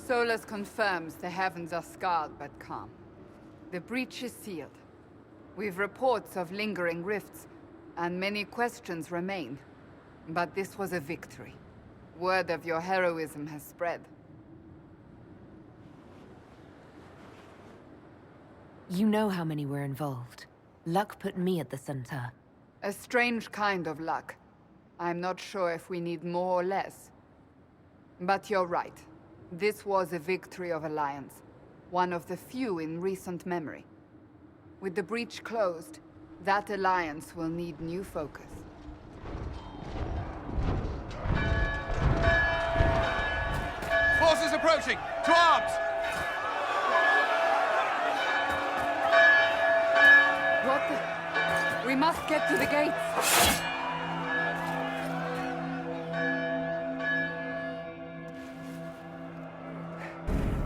Solus confirms the heavens are scarred but calm. The breach is sealed. We've reports of lingering rifts, and many questions remain. But this was a victory. Word of your heroism has spread. You know how many were involved. Luck put me at the center. A strange kind of luck. I'm not sure if we need more or less. But you're right. This was a victory of Alliance. One of the few in recent memory. With the breach closed, that alliance will need new focus. Forces approaching! To arms! What the... We must get to the gates!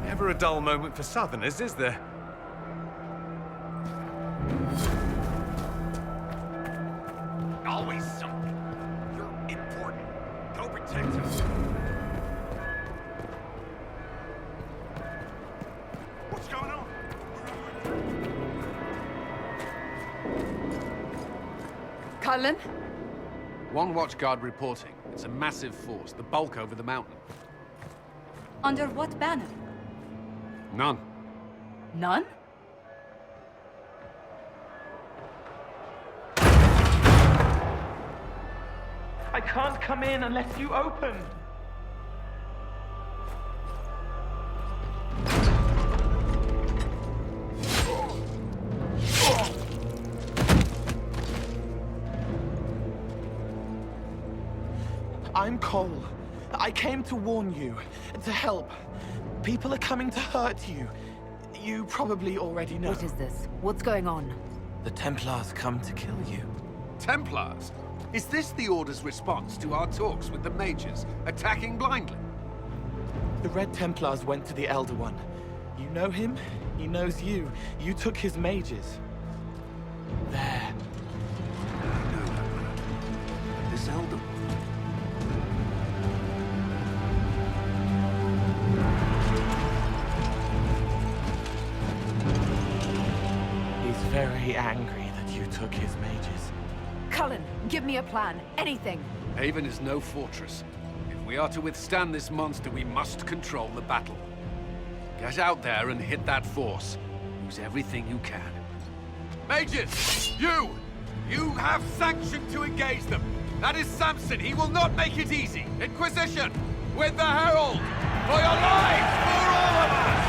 Never a dull moment for Southerners, is there? Always something. You're important. Go protect us. What's going on? Cullen? One watchguard reporting. It's a massive force, the bulk over the mountain. Under what banner? None. None? I can't come in unless you open. I'm Cole. I came to warn you, to help. People are coming to hurt you. You probably already know. What is this? What's going on? The Templars come to kill you. Templars? Is this the Order's response to our talks with the mages, attacking blindly? The Red Templars went to the Elder One. You know him, he knows you. You took his mages. There. This Elder One? He's very angry that you took his mages. Cullen, give me a plan. Anything. Haven is no fortress. If we are to withstand this monster, we must control the battle. Get out there and hit that force. Use everything you can. Mages! You! You have sanction to engage them! That is Samson! He will not make it easy! Inquisition! With the Herald! For your lives! For all of us!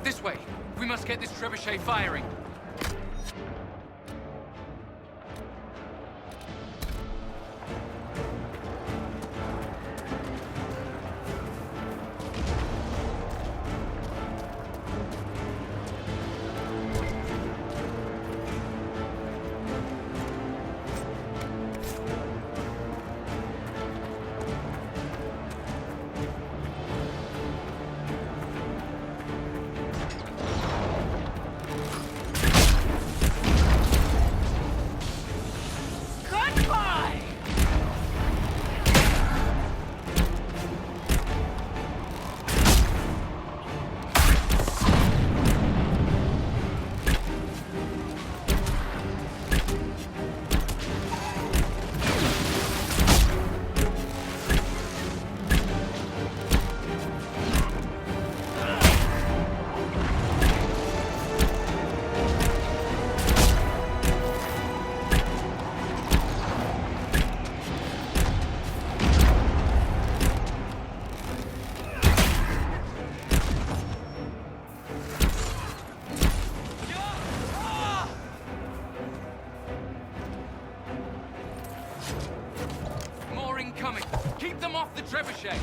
This way. We must get this trebuchet firing. Keep them off the trebuchet!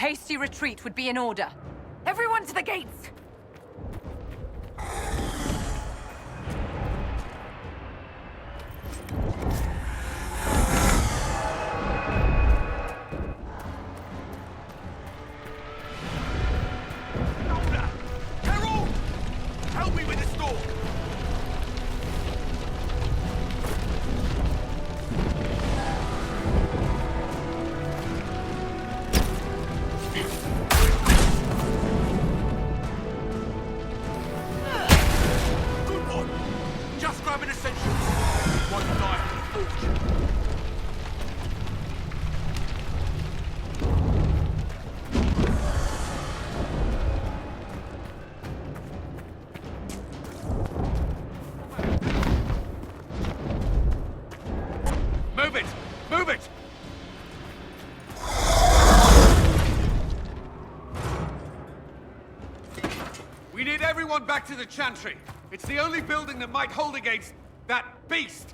Hasty retreat would be in order. Everyone to the gates! Herald! Help me with the storm! everyone back to the Chantry. It's the only building that might hold against that beast.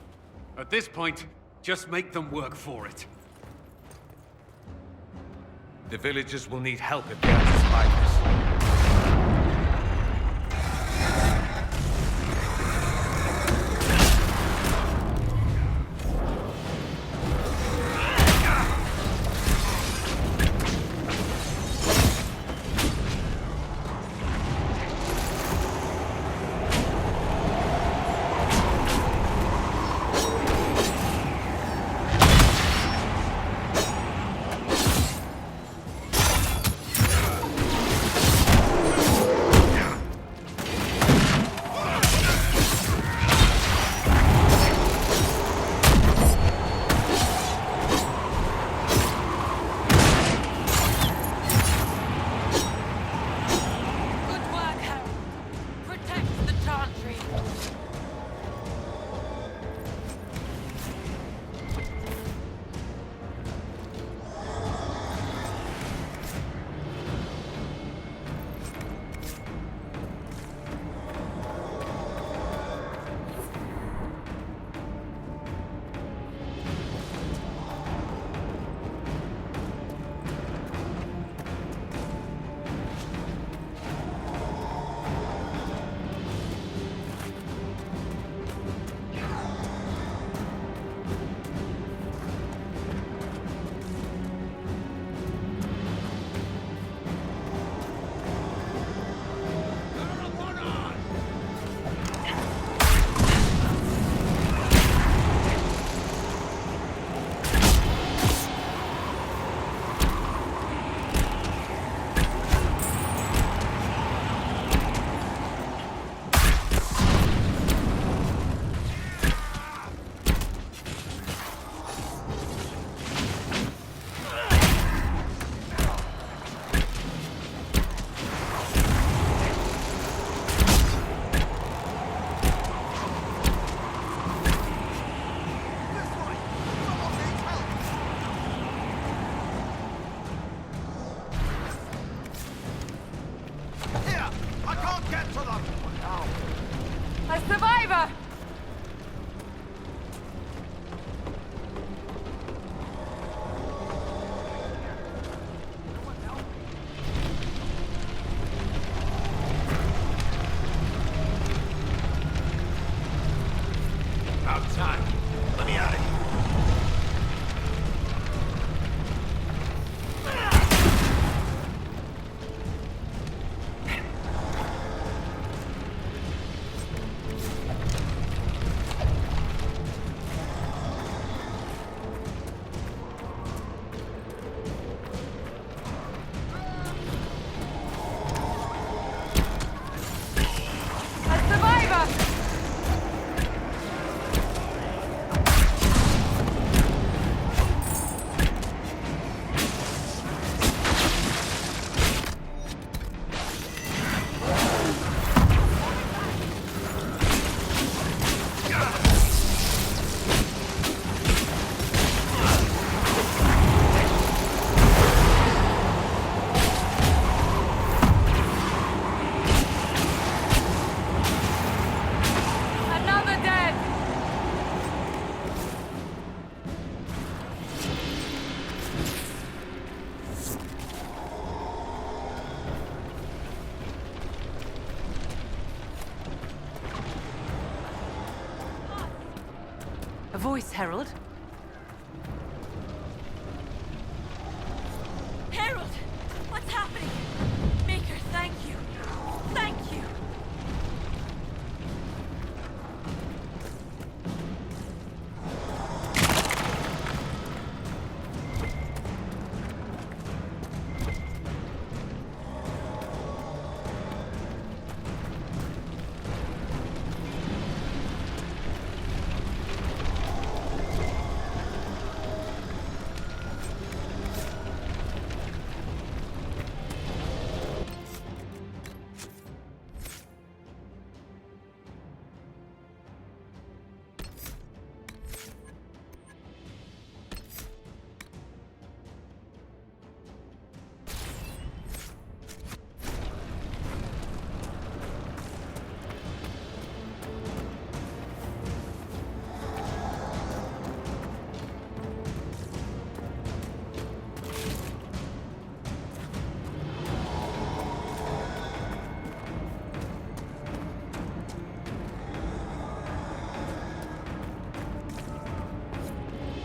At this point, just make them work for it. The villagers will need help if they are to survive this. A survivor! About time. Let me out of here. A voice, Herald. Herald! What's happening? Maker, thank you. Thank you.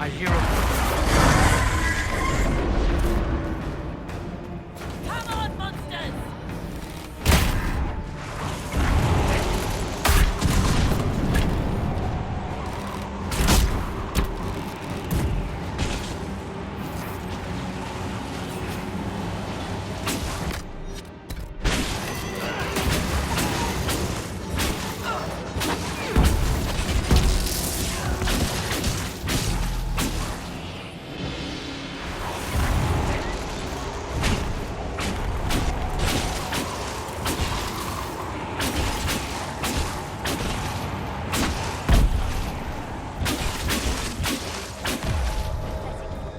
I hear a... Come on, monsters!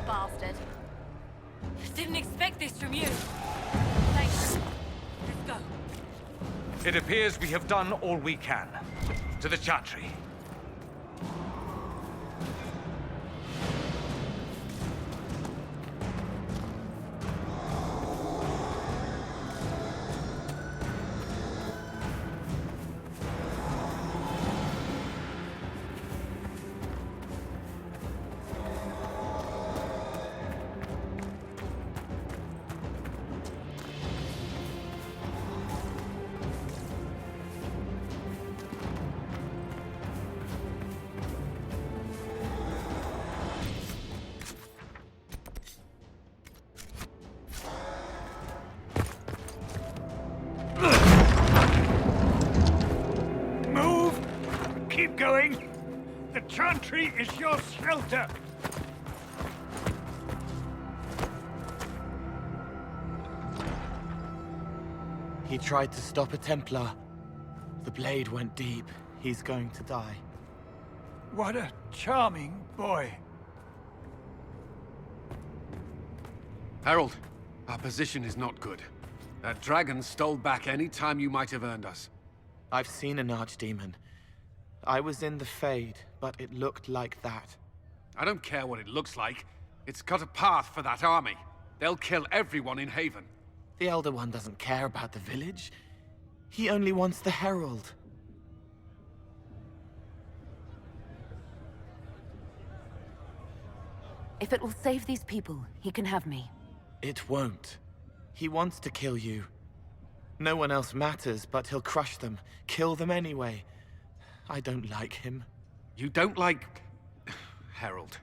Bastard. Didn't expect this from you. Thanks. Let's go. It appears we have done all we can. To the Chantry. Move! Keep going! The Chantry is your shelter! He tried to stop a Templar. The blade went deep. He's going to die. What a charming boy. Herald, our position is not good. That dragon stole back any time you might have earned us. I've seen an archdemon. I was in the Fade, but it looked like that. I don't care what it looks like. It's got a path for that army. They'll kill everyone in Haven. The Elder One doesn't care about the village. He only wants the Herald. If it will save these people, he can have me. It won't. He wants to kill you. No one else matters, but he'll crush them, kill them anyway. I don't like him. You don't like... Herald.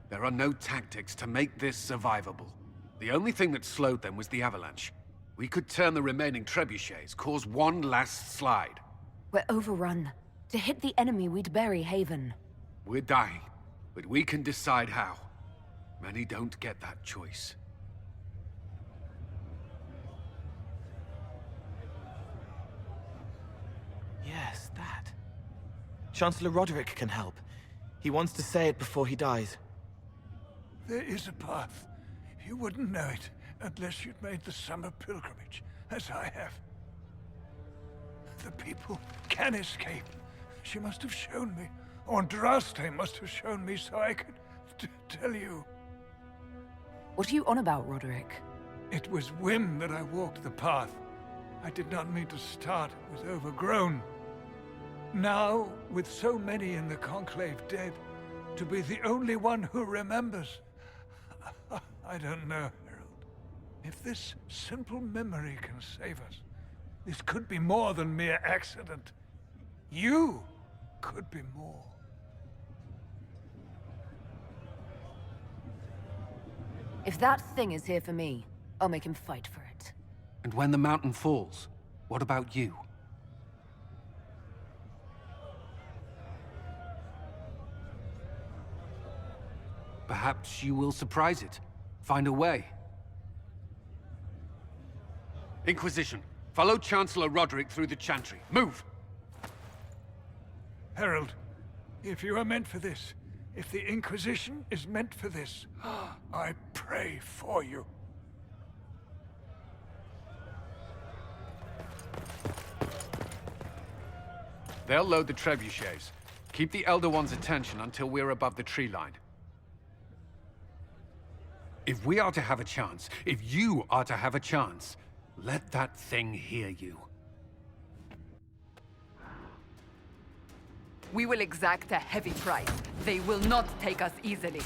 There are no tactics to make this survivable. The only thing that slowed them was the avalanche. We could turn the remaining trebuchets, cause one last slide. We're overrun. To hit the enemy, we'd bury Haven. We're dying, but we can decide how. Many don't get that choice. Yes, that. Chancellor Roderick can help. He wants to say it before he dies. There is a path. You wouldn't know it unless you'd made the summer pilgrimage, as I have. The people can escape. She must have shown me. Or Andraste must have shown me so I could tell you. What are you on about, Roderick? It was whim that I walked the path. I did not mean to start. It was overgrown. Now, with so many in the Conclave dead, to be the only one who remembers... I don't know, Herald. If this simple memory can save us, this could be more than mere accident. You could be more. If that thing is here for me, I'll make him fight for it. And when the mountain falls, what about you? Perhaps you will surprise it. Find a way. Inquisition, follow Chancellor Roderick through the Chantry. Move! Herald, if you are meant for this, if the Inquisition is meant for this, I pray for you. They'll load the trebuchets. Keep the Elder One's attention until we're above the tree line. If we are to have a chance, if you are to have a chance, let that thing hear you. We will exact a heavy price. They will not take us easily.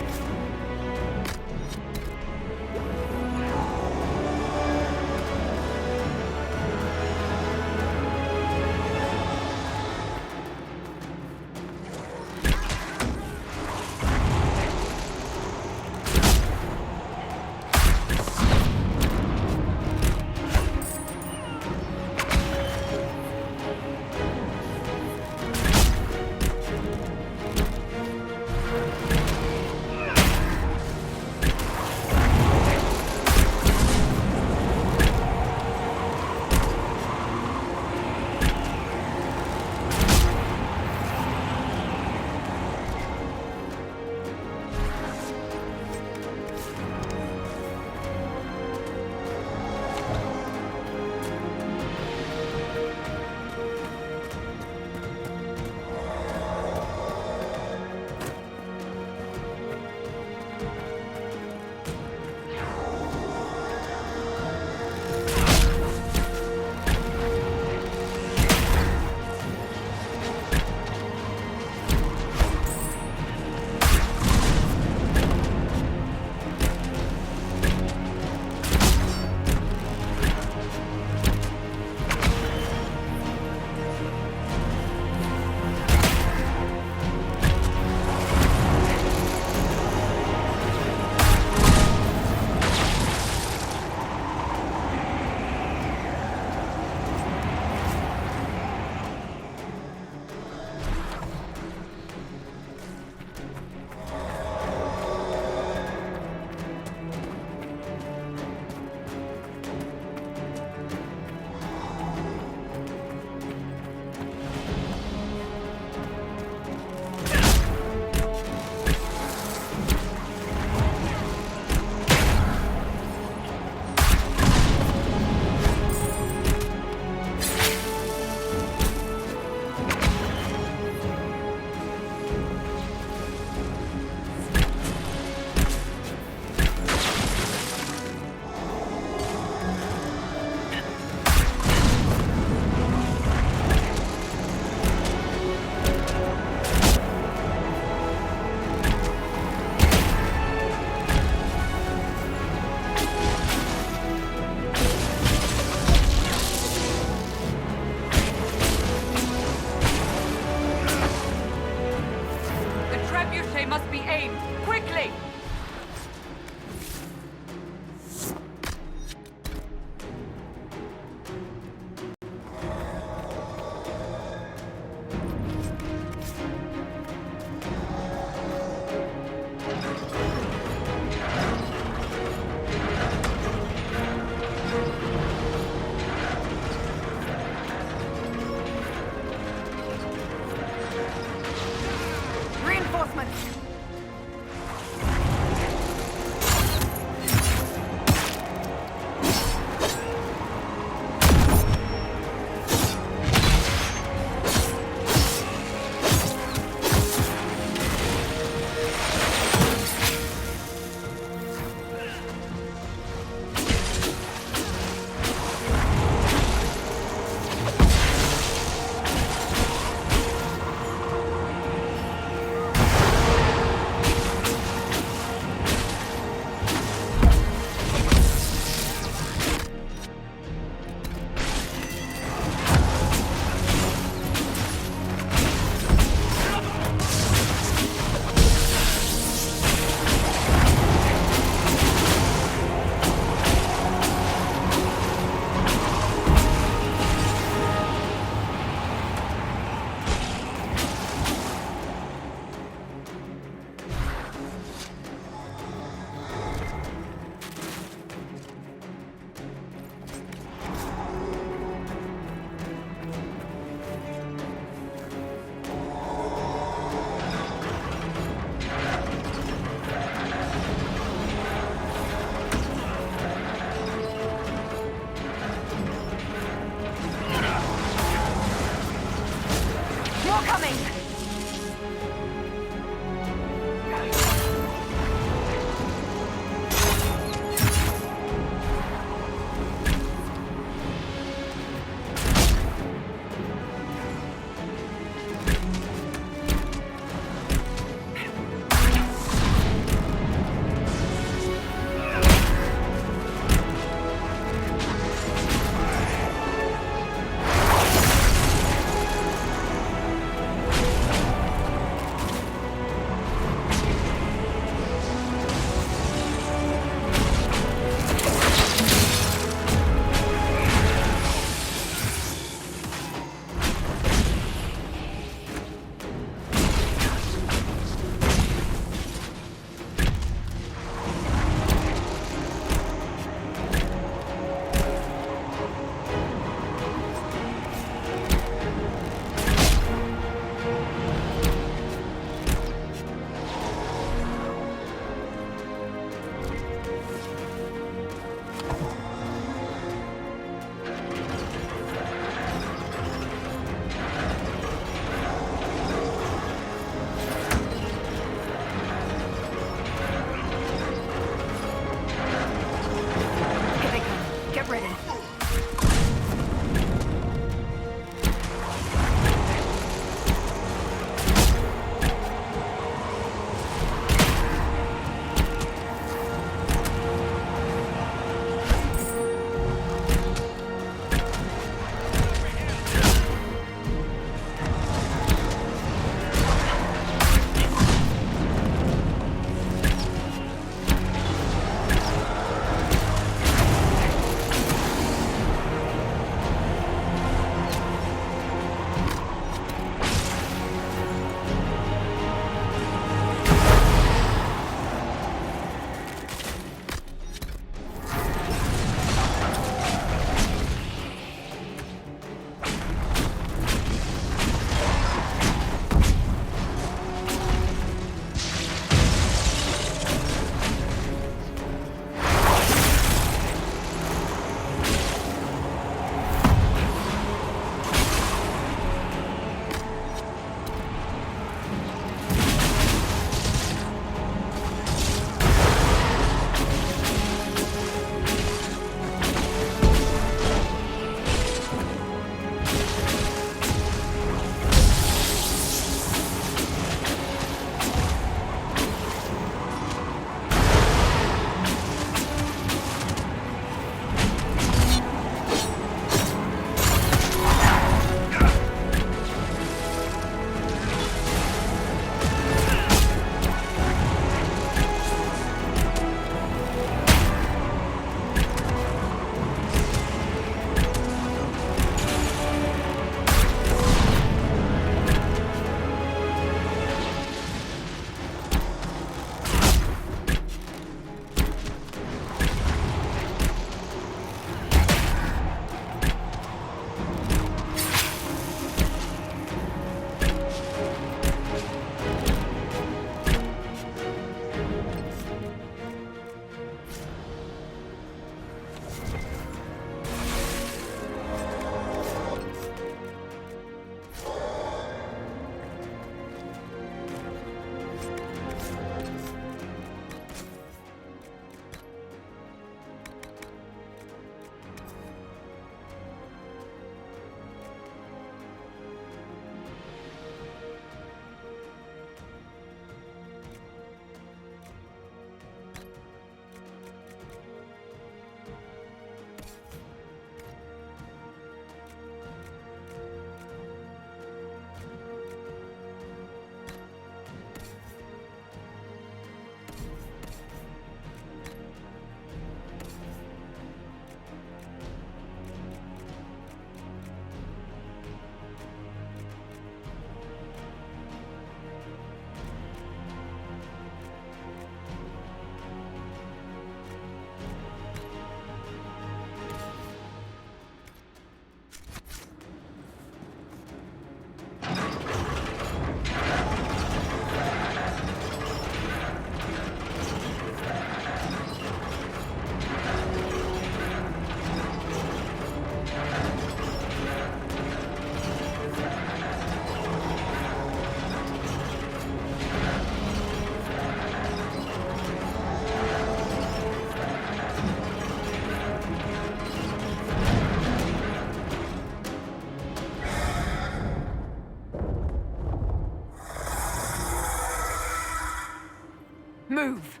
move!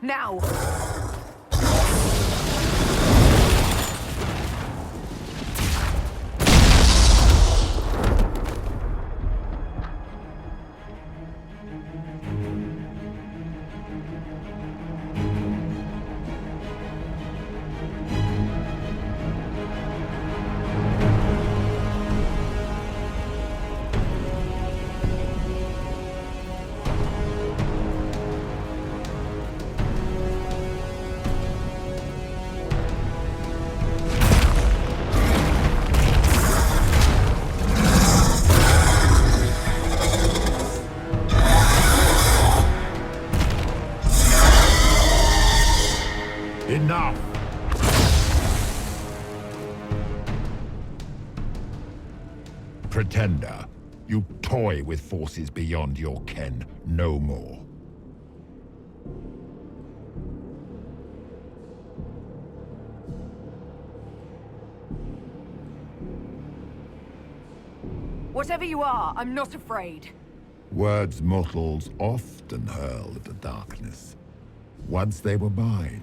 Now! Enough! Pretender, you toy with forces beyond your ken no more. Whatever you are, I'm not afraid. Words mortals often hurl at the darkness. Once they were mine,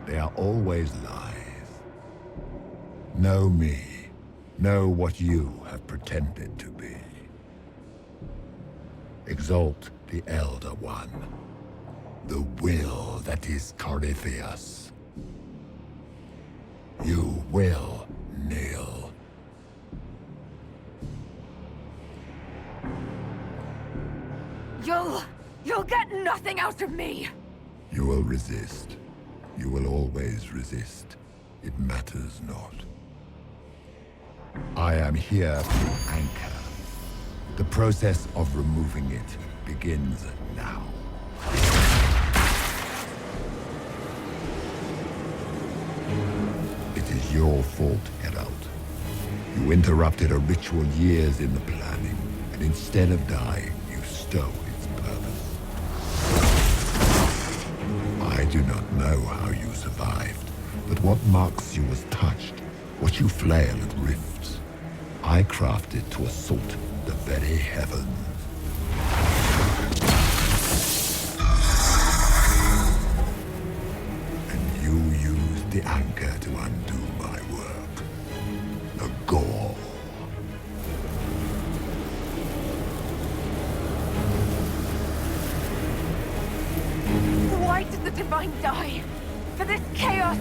they are always lies. Know me. Know what you have pretended to be. Exalt the Elder One. The will that is Corypheus. You will kneel. You'll get nothing out of me! You will resist. You will always resist. It matters not. I am here to anchor. The process of removing it begins now. It is your fault, Herald. You interrupted a ritual years in the planning, and instead of dying, you stole its purpose. I do not know how you survived, but what marks you as touched, what you flail at rifts, I crafted to assault the very heavens. And you used the anchor to undo my work. The gore. Why did the Divine die? For this chaos?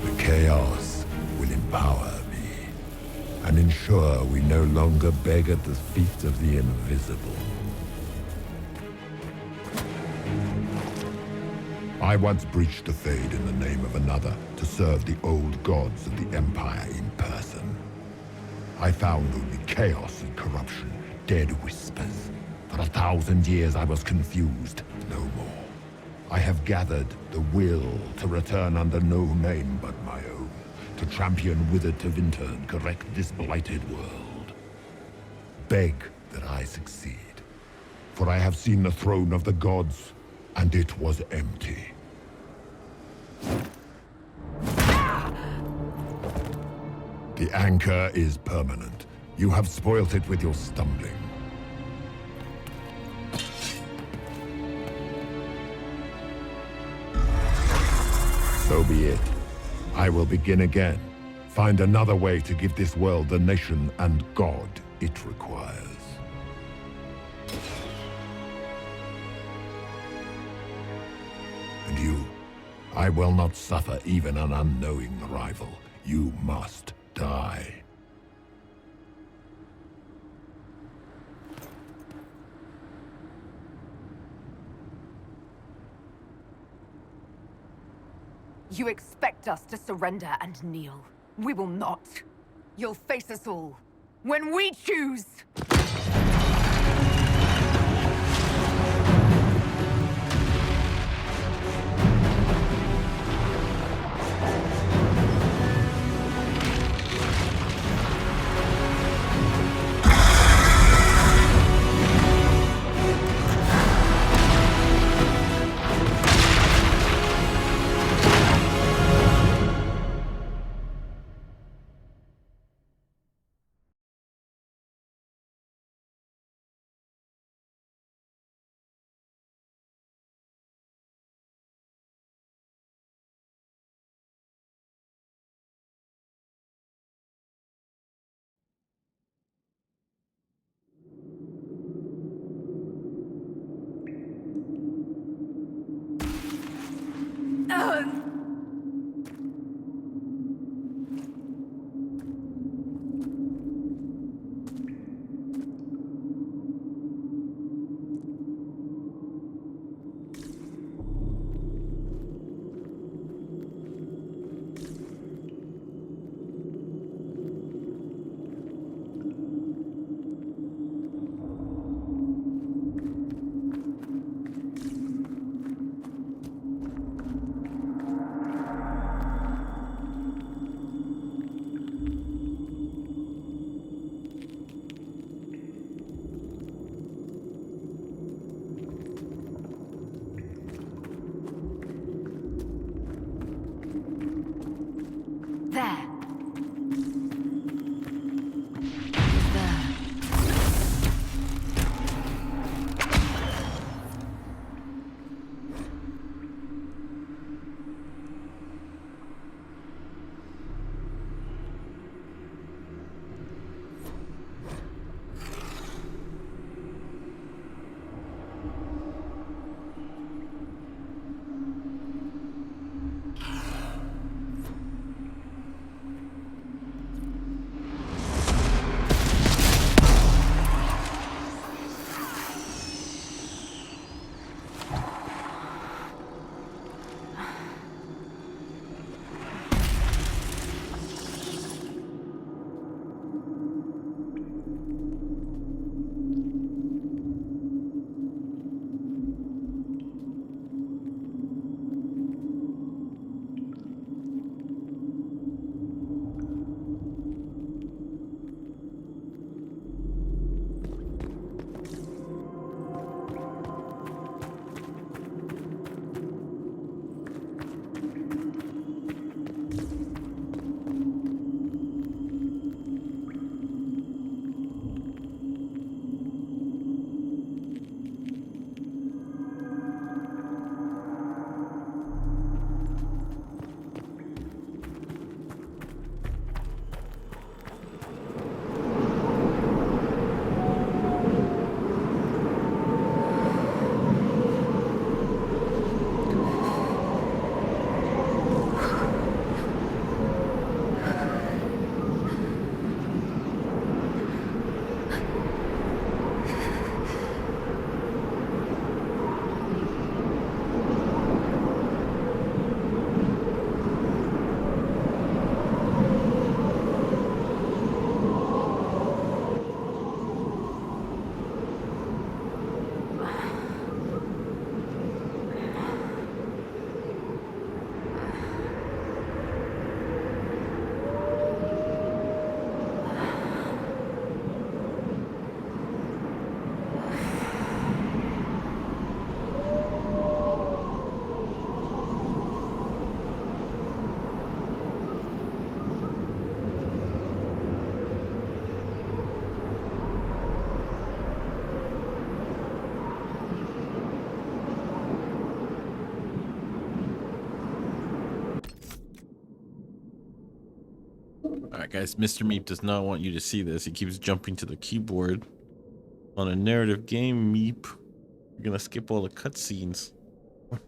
The chaos will empower me, and ensure we no longer beg at the feet of the invisible. I once breached the Fade in the name of another to serve the old gods of the Empire in person. I found only chaos and corruption, dead whispers. For 1,000 years I was confused, no more. I have gathered the will to return under no name but my own, to champion Withered to Winter and correct this blighted world. Beg that I succeed, for I have seen the throne of the gods, and it was empty. The anchor is permanent. You have spoilt it with your stumbling. So be it. I will begin again. Find another way to give this world the nation and God it requires. And you, I will not suffer even an unknowing rival. You must die. You expect us to surrender and kneel. We will not. You'll face us all. When we choose! Alright guys, Mr. Meep does not want you to see this. He keeps jumping to the keyboard. On a narrative game, Meep, you're gonna skip all the cutscenes. There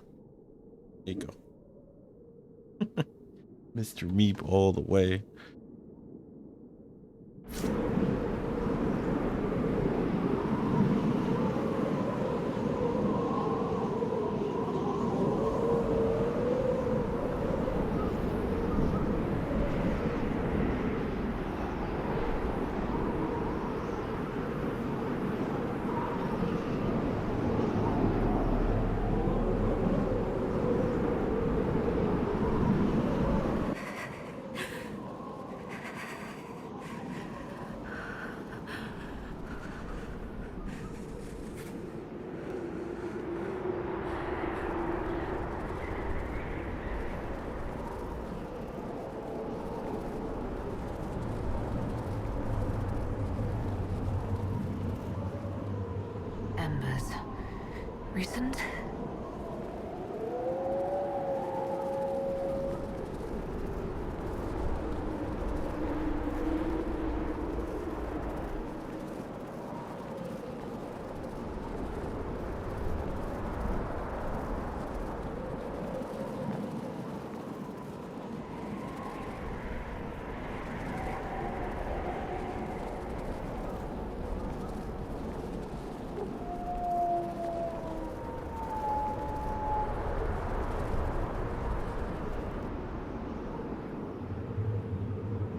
you go. Mr. Meep all the way. Embers. Recent?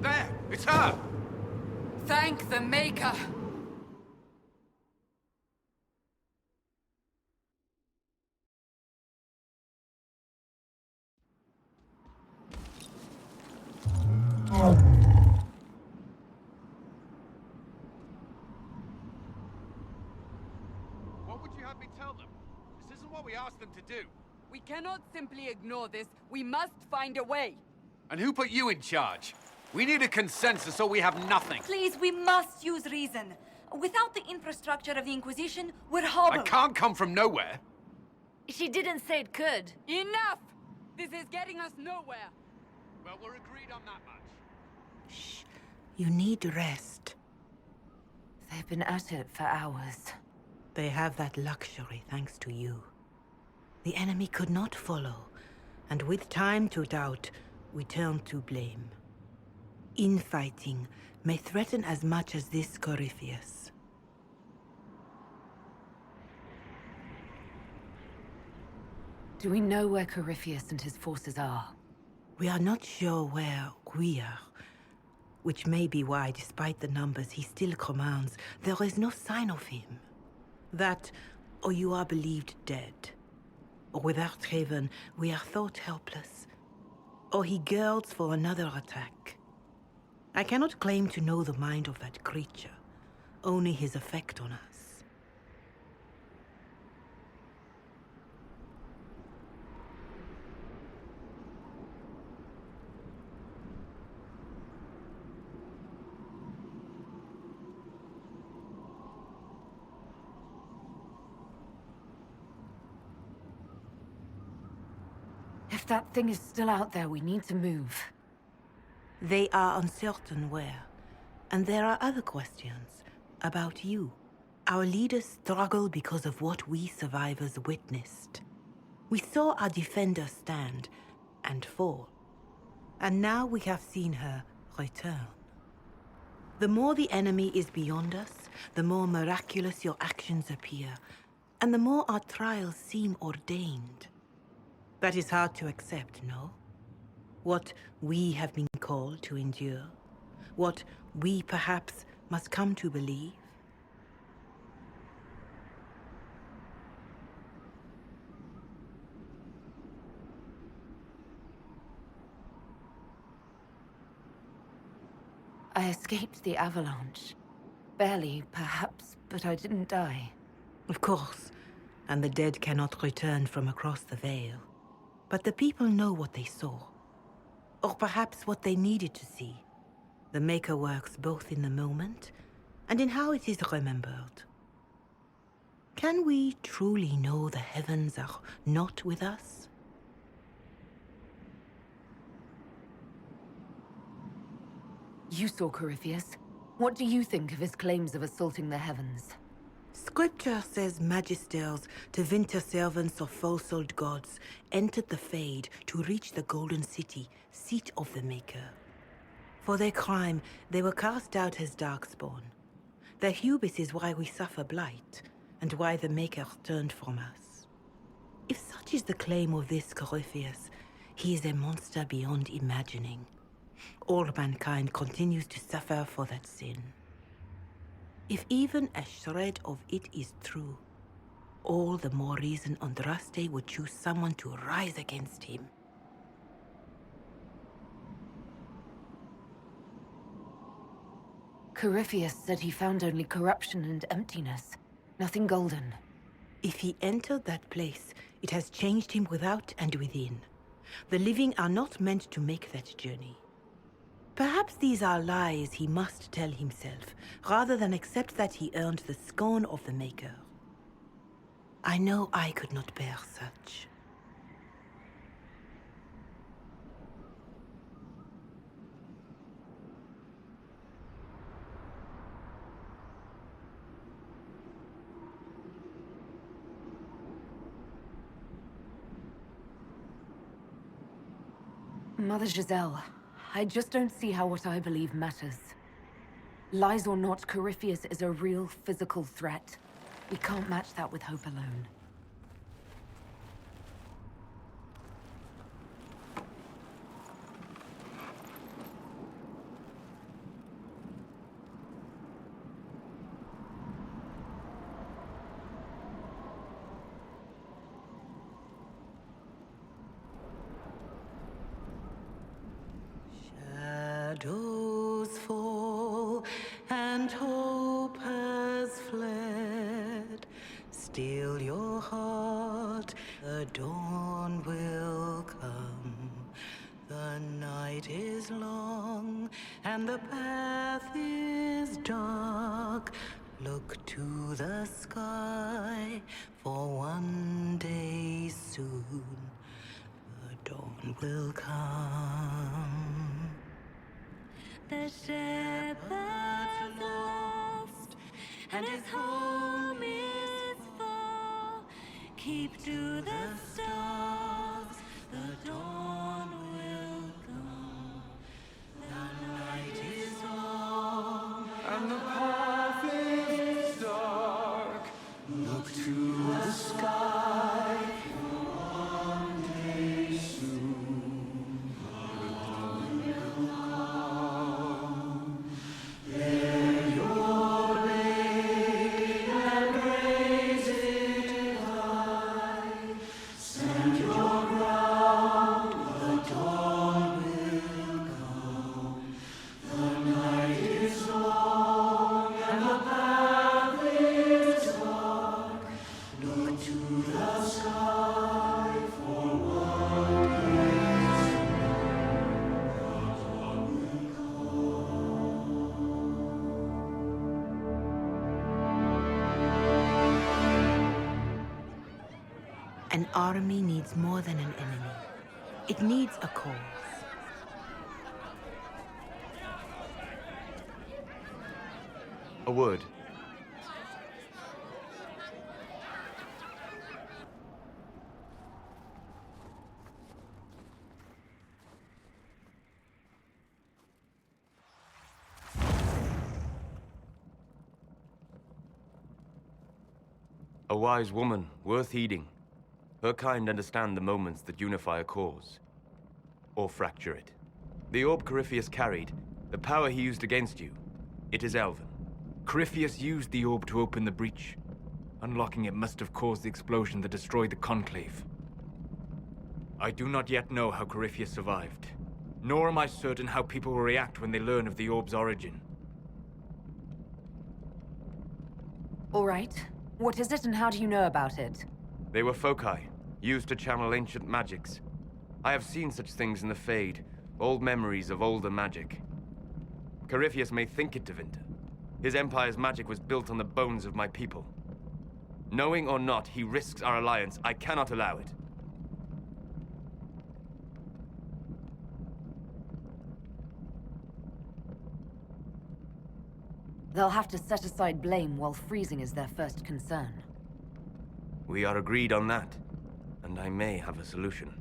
There! It's her! Thank the Maker! What would you have me tell them? This isn't what we asked them to do. We cannot simply ignore this. We must find a way. And who put you in charge? We need a consensus or we have nothing. Please, we must use reason. Without the infrastructure of the Inquisition, we're I hobbled. can't come from nowhere. She didn't say it could. Enough! This is getting us nowhere. Well, we're agreed on that much. Shh. You need rest. They've been at it for hours. They have that luxury thanks to you. The enemy could not follow, and with time to doubt, we turn to blame. Infighting may threaten as much as this Corypheus. Do we know where Corypheus and his forces are? We are not sure where we are, which may be why, despite the numbers he still commands, there is no sign of him. That, or you are believed dead. Or without Haven, we are thought helpless. Or he girds for another attack. I cannot claim to know the mind of that creature, only his effect on us. If that thing is still out there, we need to move. They are uncertain where. And there are other questions about you. Our leaders struggle because of what we survivors witnessed. We saw our defender stand and fall. And now we have seen her return. The more the enemy is beyond us, the more miraculous your actions appear, and the more our trials seem ordained. That is hard to accept, no? What we have been called to endure, what we perhaps must come to believe. I escaped the avalanche. Barely, perhaps, but I didn't die. Of course, and the dead cannot return from across the veil. But the people know what they saw. Or perhaps what they needed to see. The Maker works both in the moment and in how it is remembered. Can we truly know the heavens are not with us? You saw Corypheus. What do you think of his claims of assaulting the heavens? Scripture says magisters, the winter servants of false-souled gods, entered the Fade to reach the Golden City, seat of the Maker. For their crime, they were cast out as Darkspawn. Their hubris is why we suffer blight, and why the Maker turned from us. If such is the claim of this Corypheus, he is a monster beyond imagining. All mankind continues to suffer for that sin. If even a shred of it is true, all the more reason Andraste would choose someone to rise against him. Corypheus said he found only corruption and emptiness. Nothing golden. If he entered that place, it has changed him without and within. The living are not meant to make that journey. Perhaps these are lies he must tell himself, rather than accept that he earned the scorn of the Maker. I know I could not bear such. Mother Giselle, I just don't see how what I believe matters. Lies or not, Corypheus is a real physical threat. We can't match that with hope alone. Shadows fall and hope has fled. Still your heart, the dawn will come. The night is long and the path is dark. Look to the sky, for one day soon the dawn will come. The shepherd's lost, and his home is far. Keep to the stars, the dawn will come. The night is long, And the path is dark. Look to the sky. One day soon, the dawn will come. Bear your blade and raise it high. Stand your ground, the dawn will come. The night is long and the path is dark. Look to the sky for one day soon. The dawn will An army needs more than an enemy. It needs a cause. A word. A wise woman, worth heeding. Her kind understand the moments that unify a cause. Or fracture it. The orb Corypheus carried, the power he used against you, it is Elven. Corypheus used the orb to open the breach. Unlocking it must have caused the explosion that destroyed the Conclave. I do not yet know how Corypheus survived, nor am I certain how people will react when they learn of the orb's origin. All right. What is it and how do you know about it? They were foci, used to channel ancient magics. I have seen such things in the Fade, old memories of older magic. Corypheus may think it Tevinter. His empire's magic was built on the bones of my people. Knowing or not, he risks our alliance. I cannot allow it. They'll have to set aside blame while freezing is their first concern. We are agreed on that, and I may have a solution.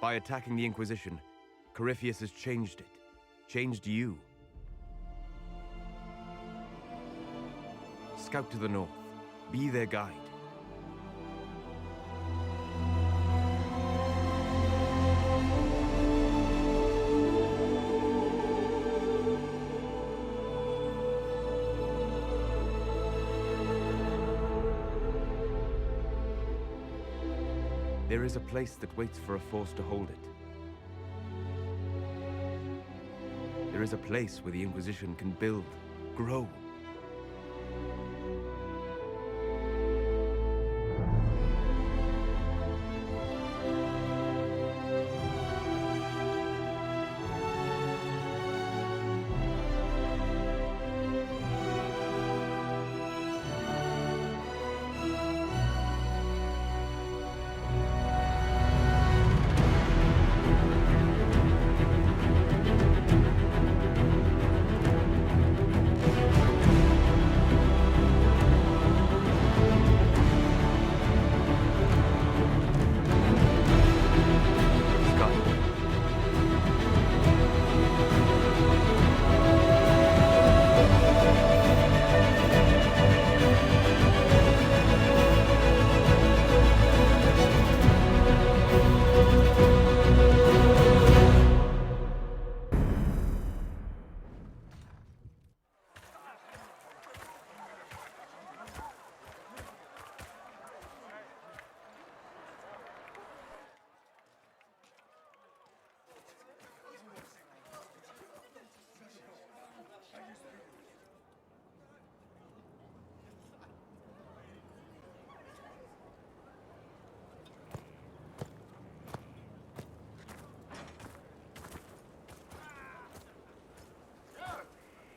By attacking the Inquisition, Corypheus has changed it. Changed you. Scout to the north. Be their guide. There is a place that waits for a force to hold it. There is a place where the Inquisition can build, grow.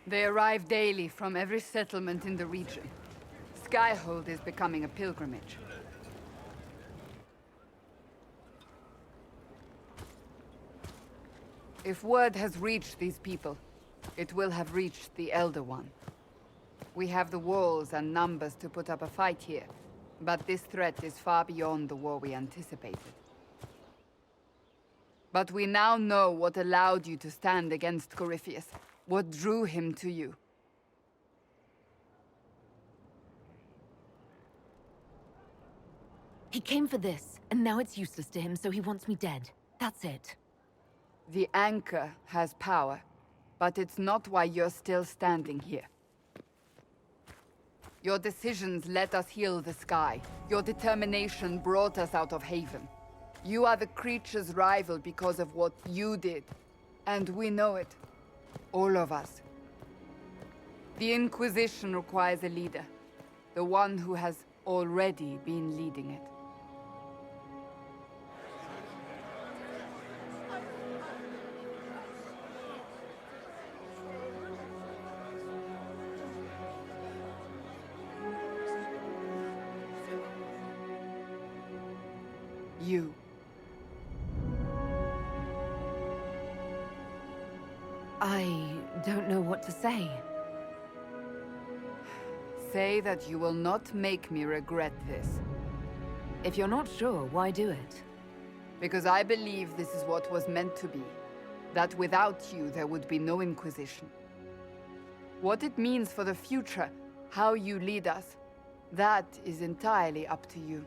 They arrive daily from every settlement in the region. Skyhold is becoming a pilgrimage. If word has reached these people, it will have reached the Elder One. We have the walls and numbers to put up a fight here, but this threat is far beyond the war we anticipated. But we now know what allowed you to stand against Corypheus. What drew him to you? He came for this, and now it's useless to him, so he wants me dead. That's it. The Anchor has power, but it's not why you're still standing here. Your decisions let us heal the sky. Your determination brought us out of Haven. You are the creature's rival because of what you did, and we know it. All of us. The Inquisition requires a leader. The one who has already been leading it. You. I don't know what to say. Say that you will not make me regret this. If you're not sure, why do it? Because I believe this is what was meant to be. That without you, there would be no Inquisition. What it means for the future, how you lead us, that is entirely up to you.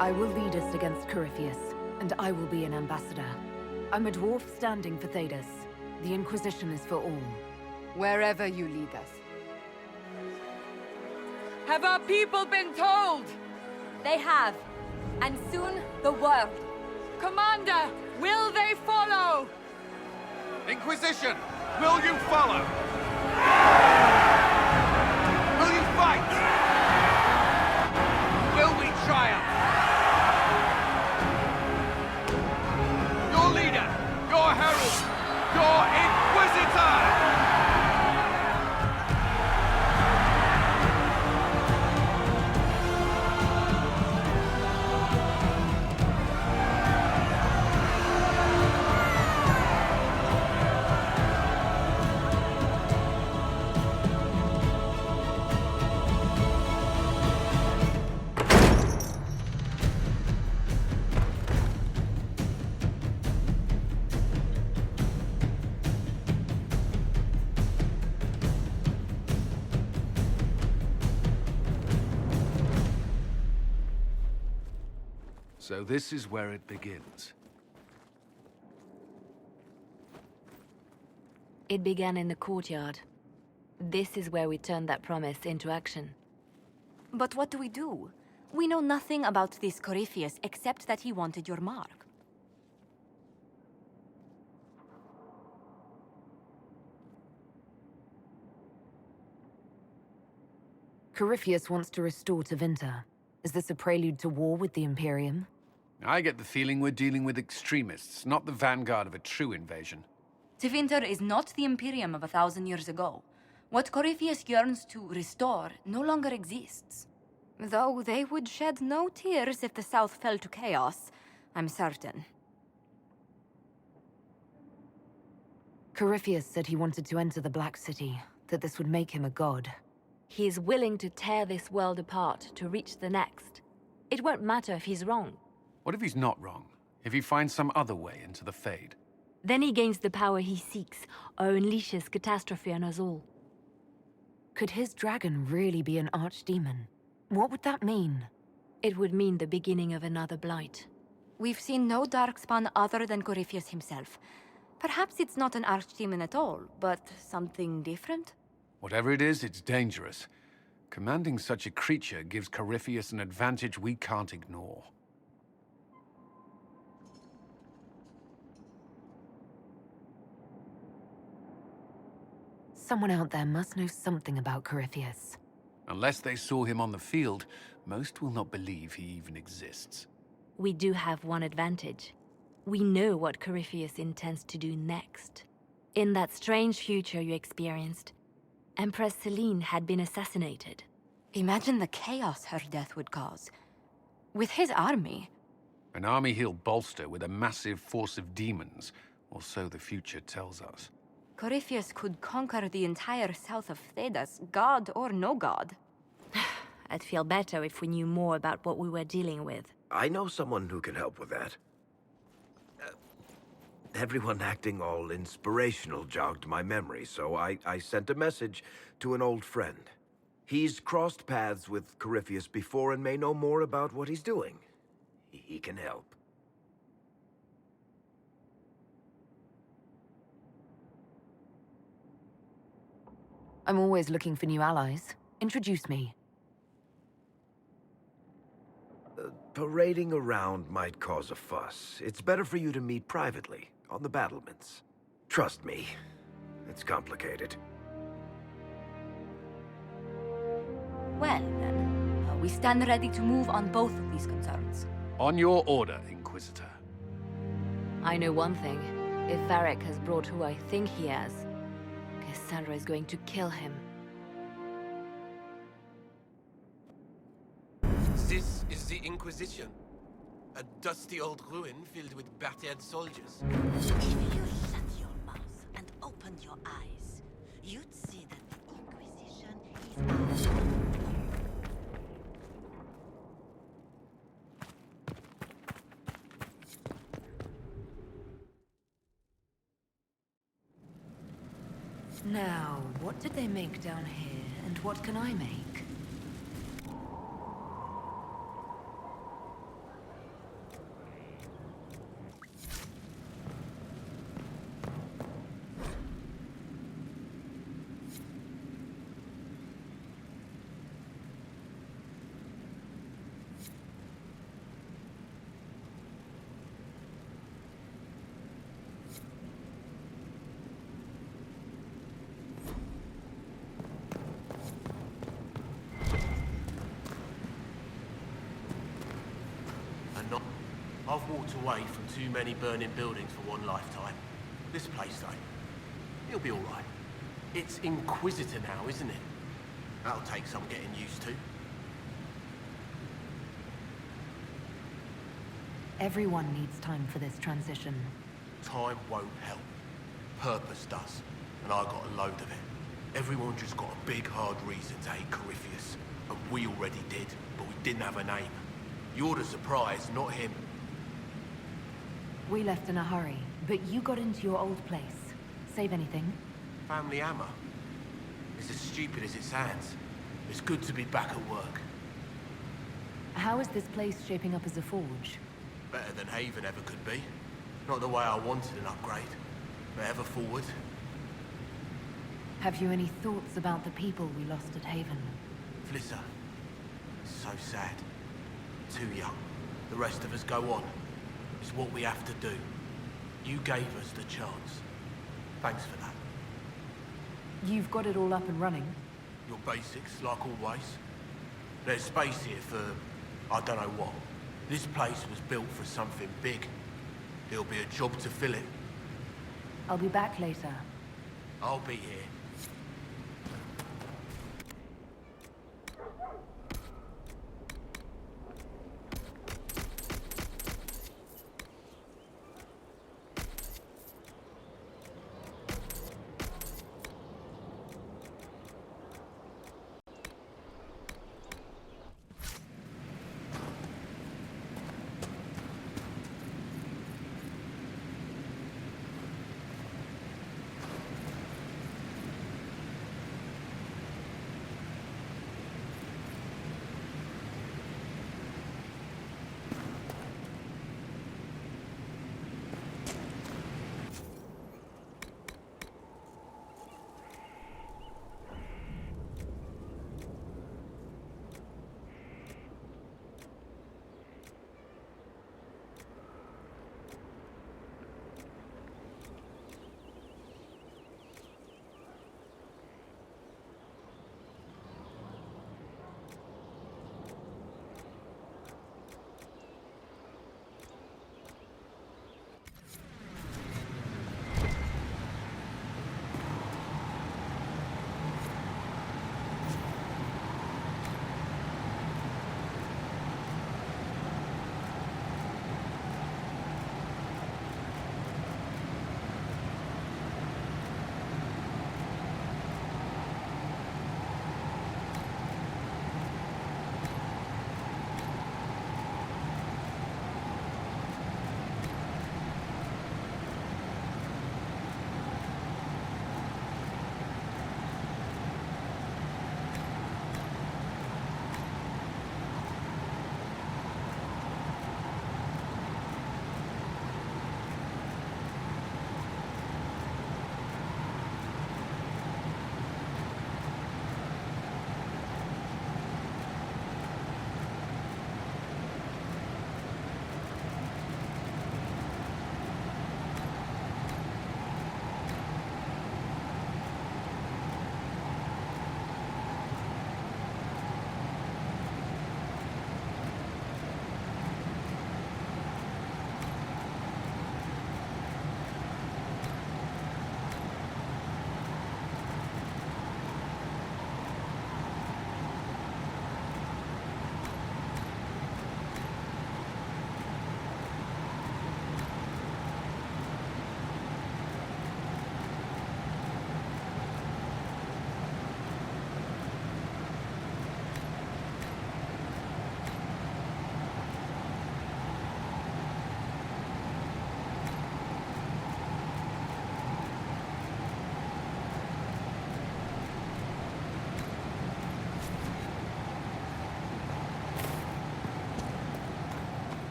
I will lead us against Corypheus, and I will be an ambassador. I'm a dwarf standing for Thedas. The Inquisition is for all. Wherever you lead us. Have our people been told? They have. And soon, the world. Commander, will they follow? Inquisition, will you follow? Will you fight? Will we triumph? Your leader, your herald, your Inquisitor! So this is where it begins. It began in the courtyard. This is where we turned that promise into action. But what do we do? We know nothing about this Corypheus except that he wanted your mark. Corypheus wants to restore Tevinter. Is this a prelude to war with the Imperium? I get the feeling we're dealing with extremists, not the vanguard of a true invasion. Tevinter is not the Imperium of 1,000 years ago. What Corypheus yearns to restore no longer exists. Though they would shed no tears if the South fell to chaos, I'm certain. Corypheus said he wanted to enter the Black City, that this would make him a god. He is willing to tear this world apart to reach the next. It won't matter if he's wrong. What if he's not wrong? If he finds some other way into the Fade? Then he gains the power he seeks, or unleashes catastrophe on us all. Could his dragon really be an archdemon? What would that mean? It would mean the beginning of another blight. We've seen no Darkspawn other than Corypheus himself. Perhaps it's not an archdemon at all, but something different? Whatever it is, it's dangerous. Commanding such a creature gives Corypheus an advantage we can't ignore. Someone out there must know something about Corypheus. Unless they saw him on the field, most will not believe he even exists. We do have one advantage. We know what Corypheus intends to do next. In that strange future you experienced, Empress Ileen had been assassinated. Imagine the chaos her death would cause. With his army. An army he'll bolster with a massive force of demons, or so the future tells us. Corypheus could conquer the entire south of Thedas, god or no god. I'd feel better if we knew more about what we were dealing with. I know someone who can help with that. Everyone acting all inspirational jogged my memory, so I sent a message to an old friend. He's crossed paths with Corypheus before and may know more about what he's doing. He can help. I'm always looking for new allies. Introduce me. Parading around might cause a fuss. It's better for you to meet privately, on the battlements. Trust me, it's complicated. Well, then, we stand ready to move on both of these concerns. On your order, Inquisitor. I know one thing. If Varric has brought who I think he has, Cassandra is going to kill him. This is the Inquisition. A dusty old ruin filled with battered soldiers. If you shut your mouth and opened your eyes, you'd see that the Inquisition is ours. Now, what did they make down here, and what can I make? not. I've walked away from too many burning buildings for one lifetime. This place, though, it'll be all right. It's Inquisitor now, isn't it? That'll take some getting used to. Everyone needs time for this transition. Time won't help. Purpose does. And I got a load of it. Everyone just got a big, hard reason to hate Corypheus. And we already did, but we didn't have a name. You're the surprise, not him. We left in a hurry, but you got into your old place. Save anything? Family hammer. It's as stupid as it sounds. It's good to be back at work. How is this place shaping up as a forge? Better than Haven ever could be. Not the way I wanted an upgrade, but ever forward. Have you any thoughts about the people we lost at Haven? Flisser. So sad. Too young. The rest of us go on. It's what we have to do. You gave us the chance. Thanks for that. You've got it all up and running? Your basics, like always. There's space here for, I don't know what. This place was built for something big. There'll be a job to fill it. I'll be back later. I'll be here.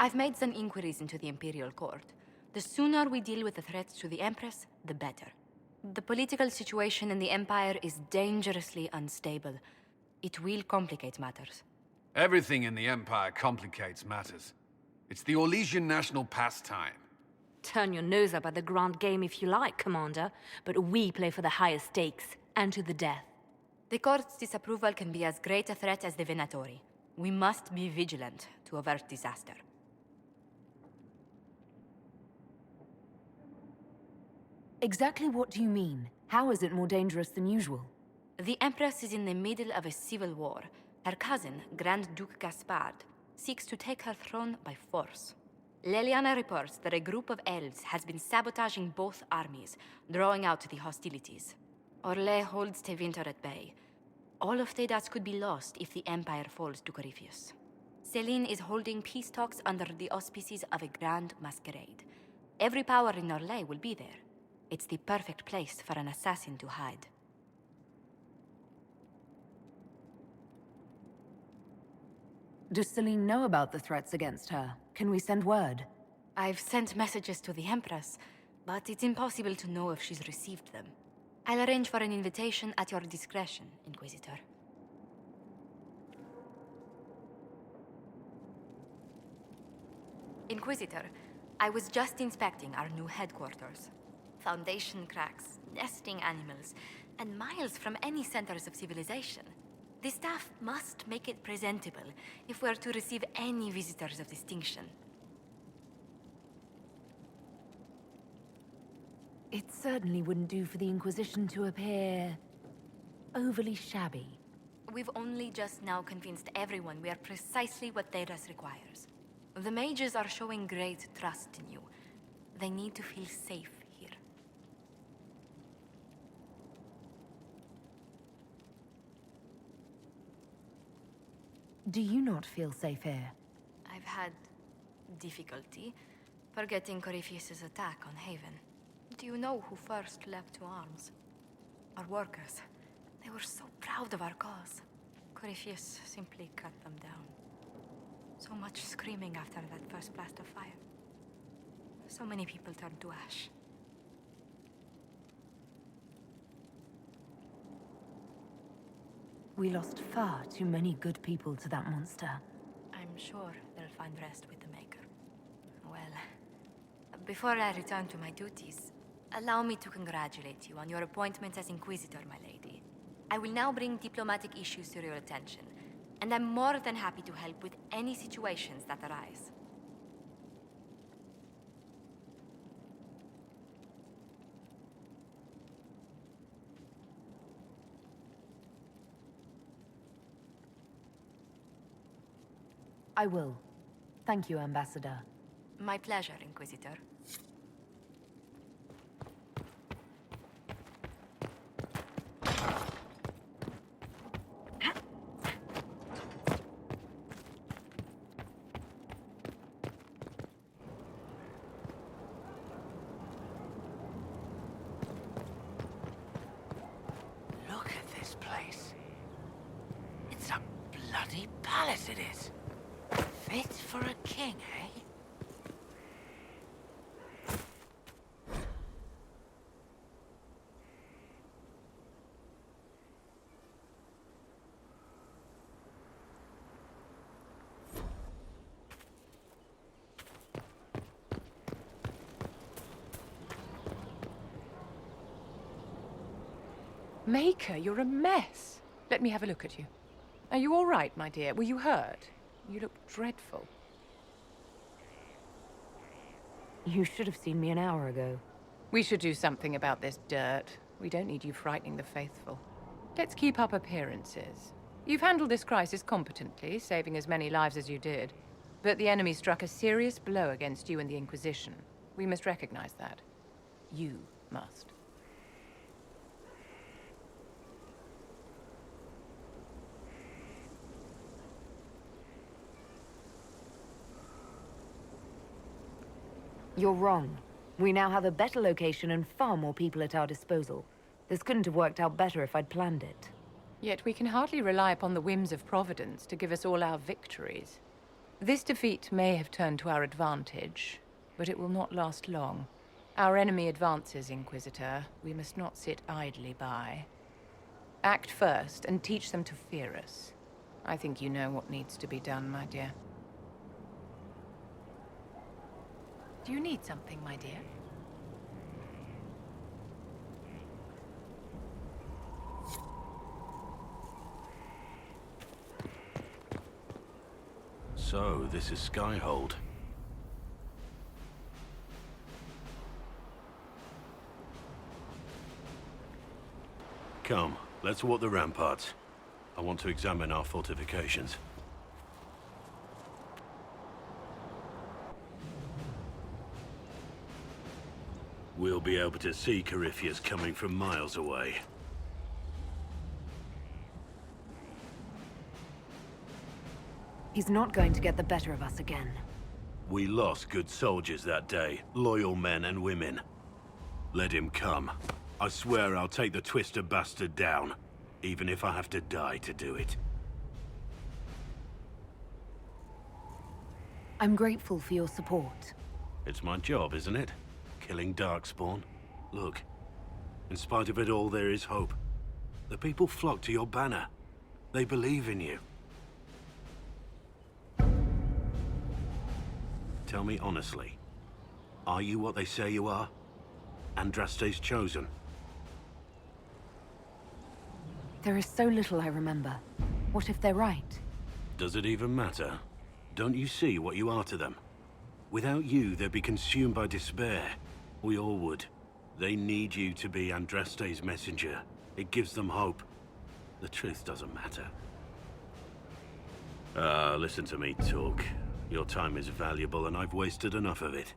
I've made some inquiries into the Imperial Court. The sooner we deal with the threats to the Empress, the better. The political situation in the Empire is dangerously unstable. It will complicate matters. Everything in the Empire complicates matters. It's the Orlesian national pastime. Turn your nose up at the grand game if you like, Commander, but we play for the highest stakes, and to the death. The Court's disapproval can be as great a threat as the Venatori. We must be vigilant to avert disaster. Exactly what do you mean? How is it more dangerous than usual? The Empress is in the middle of a civil war. Her cousin, Grand Duke Gaspard, seeks to take her throne by force. Leliana reports that a group of elves has been sabotaging both armies, drawing out the hostilities. Orlais holds Tevinter at bay. All of Thedas could be lost if the Empire falls to Corypheus. Selene is holding peace talks under the auspices of a grand masquerade. Every power in Orlais will be there. It's the perfect place for an assassin to hide. Does Selene know about the threats against her? Can we send word? I've sent messages to the Empress, but it's impossible to know if she's received them. I'll arrange for an invitation at your discretion, Inquisitor. Inquisitor, I was just inspecting our new headquarters. Foundation cracks, nesting animals, and miles from any centers of civilization. The staff must make it presentable if we're to receive any visitors of distinction. It certainly wouldn't do for the Inquisition to appear overly shabby. We've only just now convinced everyone we are precisely what Thedas requires. The mages are showing great trust in you. They need to feel safe here. Do you not feel safe here? I've had difficulty forgetting Corypheus's attack on Haven. Do you know who first leapt to arms? Our workers. They were so proud of our cause. Corypheus simply cut them down. So much screaming after that first blast of fire. So many people turned to ash. We lost far too many good people to that monster. I'm sure they'll find rest with the Maker. Well, before I return to my duties, allow me to congratulate you on your appointment as Inquisitor, my lady. I will now bring diplomatic issues to your attention, and I'm more than happy to help with any situations that arise. I will. Thank you, Ambassador. My pleasure, Inquisitor. Look at this place. It's a bloody palace, it is. Fit for a king, eh? Maker, you're a mess. Let me have a look at you. Are you all right, my dear? Were you hurt? You look dreadful. You should have seen me an hour ago. We should do something about this dirt. We don't need you frightening the faithful. Let's keep up appearances. You've handled this crisis competently, saving as many lives as you did. But the enemy struck a serious blow against you and the Inquisition. We must recognize that. You must. You're wrong. We now have a better location and far more people at our disposal. This couldn't have worked out better if I'd planned it. Yet we can hardly rely upon the whims of Providence to give us all our victories. This defeat may have turned to our advantage, but it will not last long. Our enemy advances, Inquisitor. We must not sit idly by. Act first, and teach them to fear us. I think you know what needs to be done, my dear. Do you need something, my dear? So, this is Skyhold. Come, let's walk the ramparts. I want to examine our fortifications. We'll be able to see Corypheus coming from miles away. He's not going to get the better of us again. We lost good soldiers that day, loyal men and women. Let him come. I swear I'll take the Twister bastard down, even if I have to die to do it. I'm grateful for your support. It's my job, isn't it? Killing Darkspawn. Look, in spite of it all, there is hope. The people flock to your banner. They believe in you. Tell me honestly, are you what they say you are? Andraste's chosen? There is so little I remember. What if they're right? Does it even matter? Don't you see what you are to them? Without you, they'd be consumed by despair. We all would. They need you to be Andraste's messenger. It gives them hope. The truth doesn't matter. Listen to me talk. Your time is valuable, and I've wasted enough of it.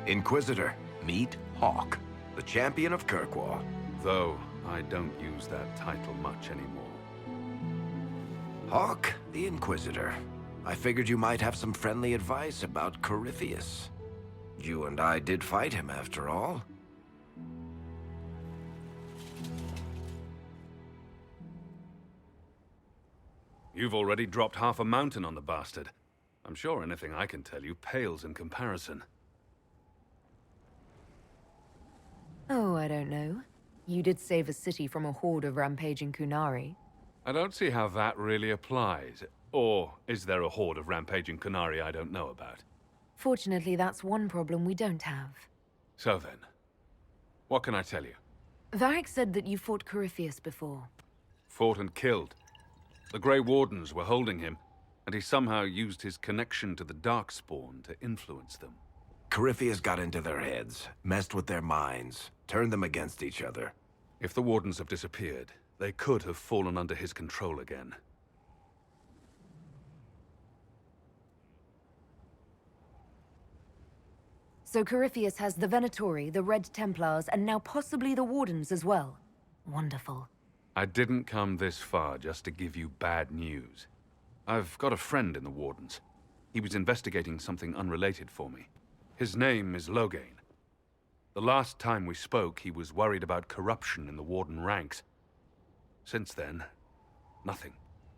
Inquisitor, meet Hawk, the champion of Kirkwall. Though I don't use that title much anymore. Hawk, the Inquisitor. I figured you might have some friendly advice about Corypheus. You and I did fight him, after all. You've already dropped half a mountain on the bastard. I'm sure anything I can tell you pales in comparison. Oh, I don't know. You did save a city from a horde of rampaging Kunari. I don't see how that really applies. Or is there a horde of rampaging Kunari I don't know about? Fortunately, that's one problem we don't have. So then, what can I tell you? Varric said that you fought Corypheus before. fought and killed. The Grey Wardens were holding him, and he somehow used his connection to the Darkspawn to influence them. Corypheus got into their heads, messed with their minds, turned them against each other. If the Wardens have disappeared, they could have fallen under his control again. So Corypheus has the Venatori, the Red Templars, and now possibly the Wardens as well. Wonderful. I didn't come this far just to give you bad news. I've got a friend in the Wardens. He was investigating something unrelated for me. His name is Loghain. The last time we spoke, he was worried about corruption in the Warden ranks. Since then, nothing.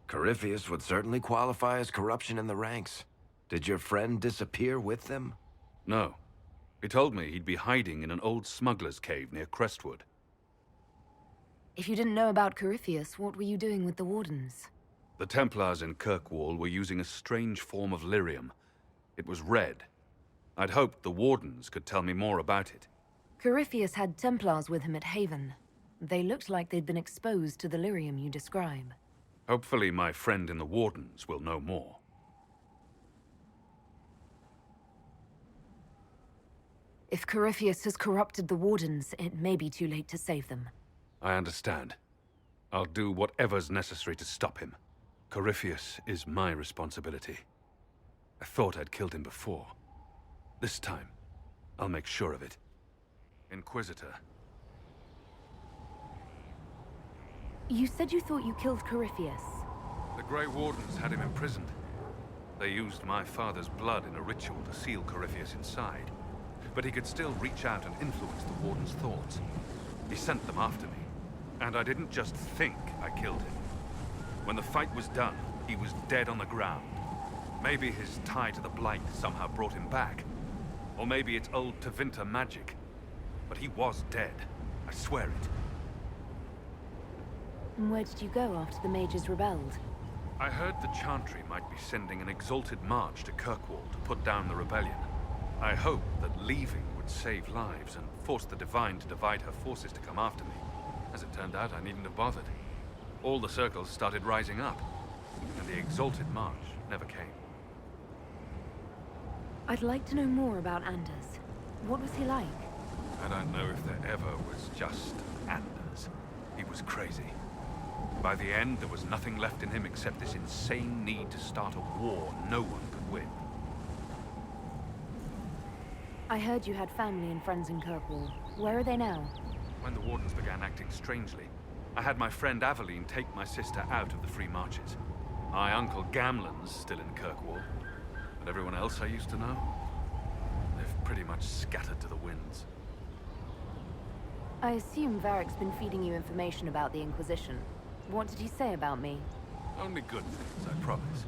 Corypheus would certainly qualify as corruption in the ranks. Did your friend disappear with them? No. He told me he'd be hiding in an old smuggler's cave near Crestwood. If you didn't know about Corypheus, what were you doing with the Wardens? The Templars in Kirkwall were using a strange form of lyrium. It was red. I'd hoped the Wardens could tell me more about it. Corypheus had Templars with him at Haven. They looked like they'd been exposed to the lyrium you describe. Hopefully my friend in the Wardens will know more. If Corypheus has corrupted the Wardens, it may be too late to save them. I understand. I'll do whatever's necessary to stop him. Corypheus is my responsibility. I thought I'd killed him before. This time, I'll make sure of it. Inquisitor. You said you thought you killed Corypheus. The Grey Wardens had him imprisoned. They used my father's blood in a ritual to seal Corypheus inside. But he could still reach out and influence the Warden's thoughts. He sent them after me. And I didn't just think I killed him. When the fight was done, he was dead on the ground. Maybe his tie to the Blight somehow brought him back. Or maybe it's old Tevinter magic. But he was dead. I swear it. And where did you go after the mages rebelled? I heard the Chantry might be sending an exalted march to Kirkwall to put down the rebellion. I hoped that leaving would save lives and force the Divine to divide her forces to come after me. As it turned out, I needn't have bothered. All the circles started rising up, and the exalted march never came. I'd like to know more about Anders. What was he like? I don't know if there ever was just Anders. He was crazy. By the end, there was nothing left in him except this insane need to start a war no one could win. I heard you had family and friends in Kirkwall. Where are they now? When the Wardens began acting strangely, I had my friend Ileen take my sister out of the Free Marches. My uncle Gamlen's still in Kirkwall, but everyone else I used to know, they've pretty much scattered to the winds. I assume Varric's been feeding you information about the Inquisition. What did he say about me? Only good things, I promise.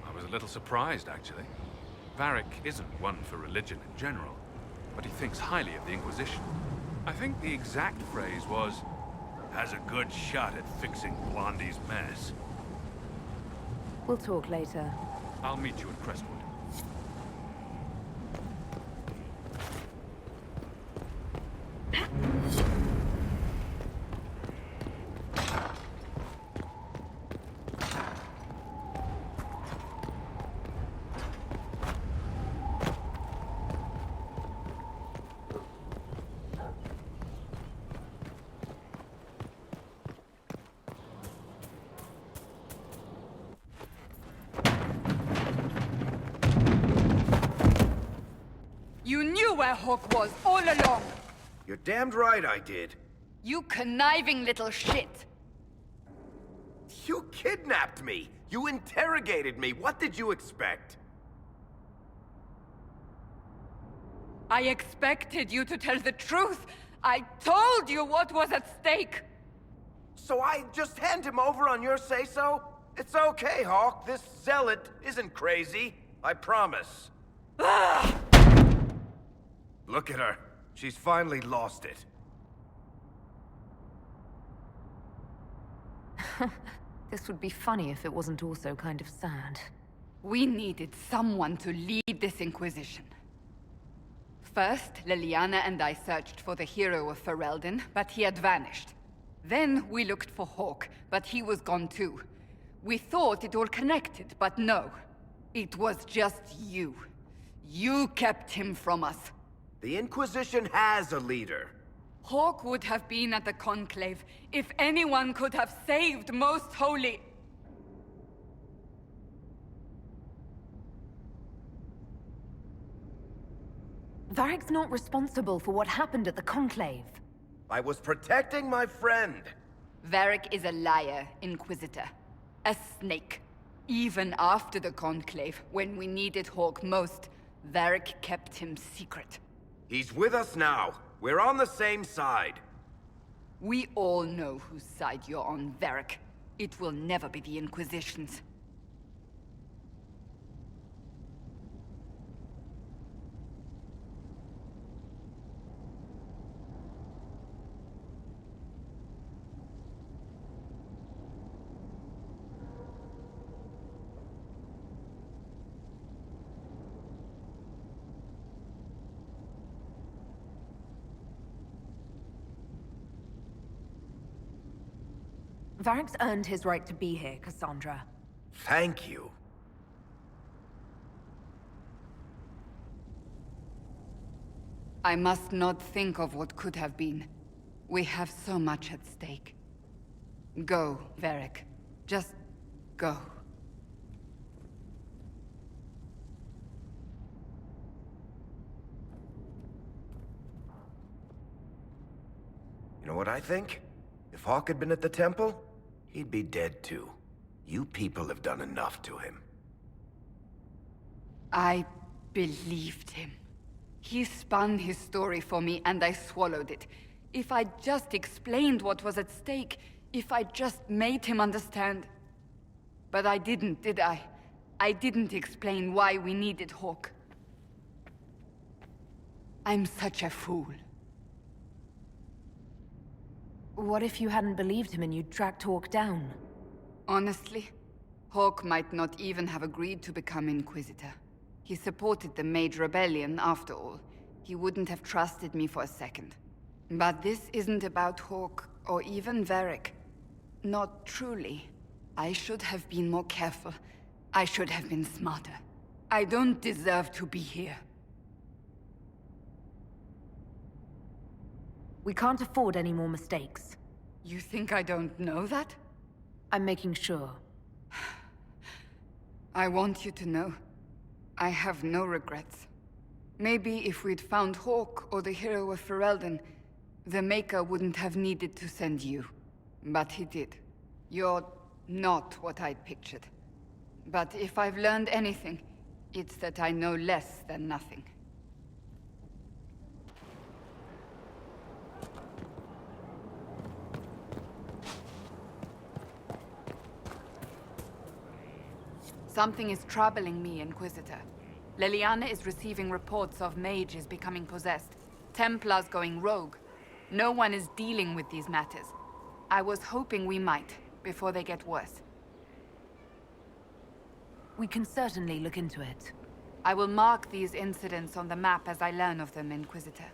I was a little surprised, actually. Varric isn't one for religion in general, but he thinks highly of the Inquisition. I think the exact phrase was, has a good shot at fixing Blondie's mess. We'll talk later. I'll meet you at Crestwood. You knew where Hawk was all along! You're damned right I did. You conniving little shit! You kidnapped me! You interrogated me! What did you expect? I expected you to tell the truth! I told you what was at stake! So I just hand him over on your say-so? It's okay, Hawk. This zealot isn't crazy. I promise. Look at her. She's finally lost it. This would be funny if it wasn't also kind of sad. We needed someone to lead this Inquisition. First, Leliana and I searched for the hero of Ferelden, but he had vanished. Then we looked for Hawk, but he was gone too. We thought it all connected, but no. It was just you. You kept him from us. The Inquisition has a leader. Hawk would have been at the Conclave if anyone could have saved Most Holy... Varric's not responsible for what happened at the Conclave. I was protecting my friend. Varric is a liar, Inquisitor. A snake. Even after the Conclave, when we needed Hawk most, Varric kept him secret. He's with us now. We're on the same side. We all know whose side you're on, Varric. It will never be the Inquisition's. Varric's earned his right to be here, Cassandra. Thank you. I must not think of what could have been. We have so much at stake. Go, Varric. Just go. You know what I think? If Hawk had been at the temple, he'd be dead too. You people have done enough to him. I believed him. He spun his story for me and I swallowed it. If I just explained what was at stake, if I just made him understand. But I didn't, did I? I didn't explain why we needed Hawk. I'm such a fool. What if you hadn't believed him and you'd tracked Hawk down? Honestly, Hawk might not even have agreed to become Inquisitor. He supported the Mage Rebellion, after all. He wouldn't have trusted me for a second. But this isn't about Hawk, or even Varric. Not truly. I should have been more careful. I should have been smarter. I don't deserve to be here. We can't afford any more mistakes. You think I don't know that? I'm making sure. I want you to know. I have no regrets. Maybe if we'd found Hawk or the hero of Ferelden, the Maker wouldn't have needed to send you. But he did. You're not what I'd pictured. But if I've learned anything, it's that I know less than nothing. Something is troubling me, Inquisitor. Leliana is receiving reports of mages becoming possessed, Templars going rogue. No one is dealing with these matters. I was hoping we might, before they get worse. We can certainly look into it. I will mark these incidents on the map as I learn of them, Inquisitor.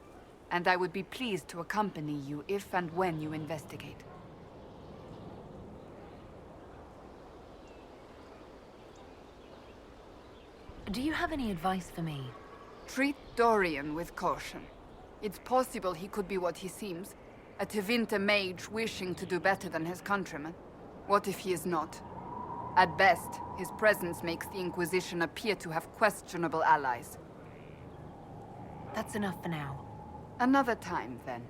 And I would be pleased to accompany you if and when you investigate. Do you have any advice for me? Treat Dorian with caution. It's possible he could be what he seems. A Tevinter mage wishing to do better than his countrymen. What if he is not? At best, his presence makes the Inquisition appear to have questionable allies. That's enough for now. Another time, then.